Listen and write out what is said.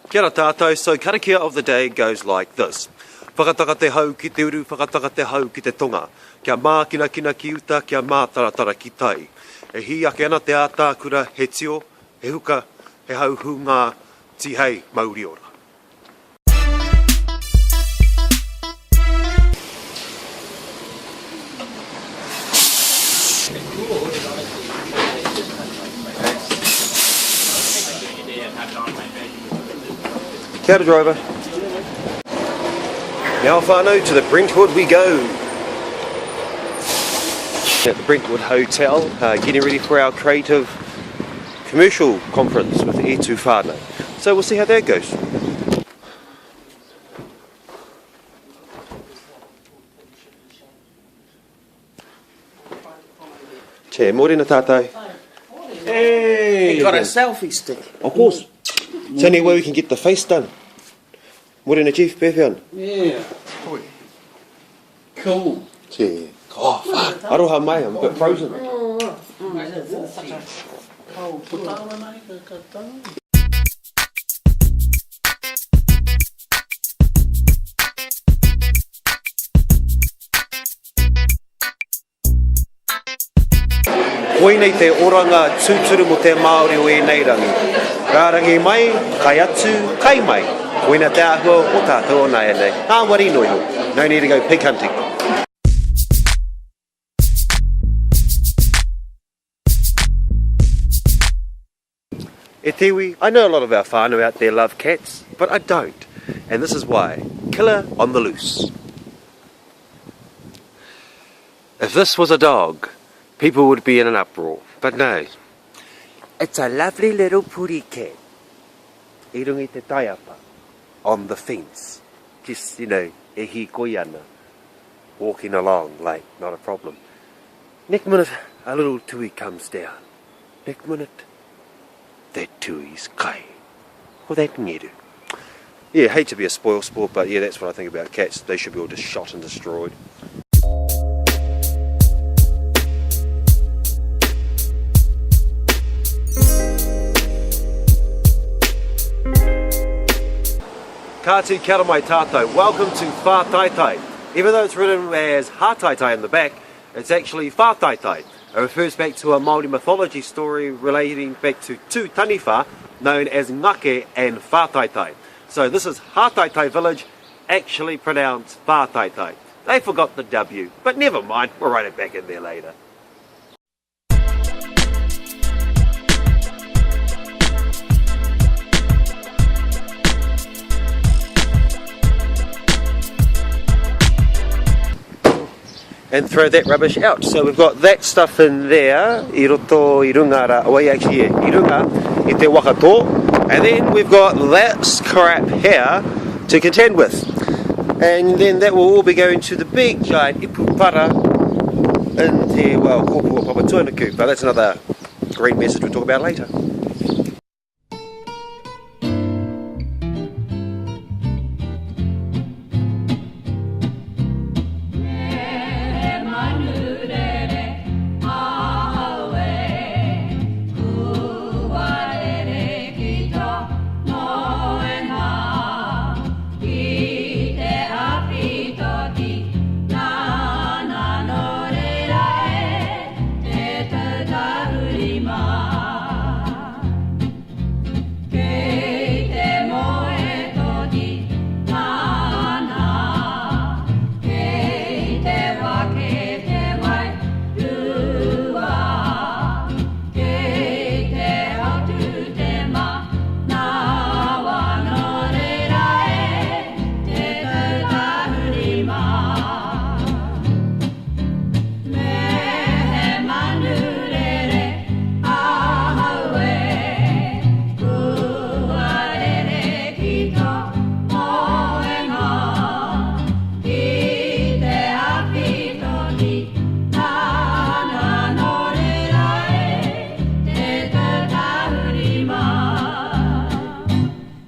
Kia ora tātou, so karakia of the day goes like this. Whakataka te hau ki te uru, whakataka te hau ki te tonga. Kia mā kina kina ki uta, kia mā taratara ki tai. E hi ake ana te ātākura he tio, he huka, he hau hu ngā tihei Māori ora. Kia ora, driver. Now whānau, to the Brentwood we go. At the Brentwood Hotel, getting ready for our creative commercial conference with E Tū Whānau. So we'll see how that goes. Che, morena tātou. Hey! You got a selfie stick. Of course. It's only way we can get the face done. Morena chief, pewhian. Yeah. Cool. Che. Oh, fuck. Aroha mai, I'm a bit frozen. Koe nei te oranga tūturu mo te Māori o e nei rangi. Rārangi mai, kai atu, kai mai. Koe na te ahua o tātou o nai nei. Nā wari noi ho. No need to go pig hunting. E tiwi, I know a lot of our whānau out there love cats, but I don't. And this is why. Killer on the loose. If this was a dog, people would be in an uproar. But no. It's a lovely little puri cat. I rungi te taiapa. On the fence. Just, you know, e hi koiana. Walking along, like, not a problem. Next minute, a little tui comes down. Next minute, that tui's kai. Or that ngeru. Yeah, hate to be a spoil sport, but yeah, that's what I think about cats. They should be all just shot and destroyed. Kāti kia ora mai tātou. Welcome to Whātaitai. Even though it's written as Hātaitai in the back, it's actually Whātaitai. It refers back to a Māori mythology story relating back to two taniwha known as Ngake and Whātaitai. So this is Hātaitai village, actually pronounced Whātaitai. They forgot the W, but never mind, we'll write it back in there later. And throw that rubbish out. So we've got that stuff in there, I roto I runga ra, well actually yeah, I runga, I te wakato, and then we've got that scrap here to contend with. And then that will all be going to the big giant ipupara in te, well, kōpua papatuanaku, but that's another green message we'll talk about later.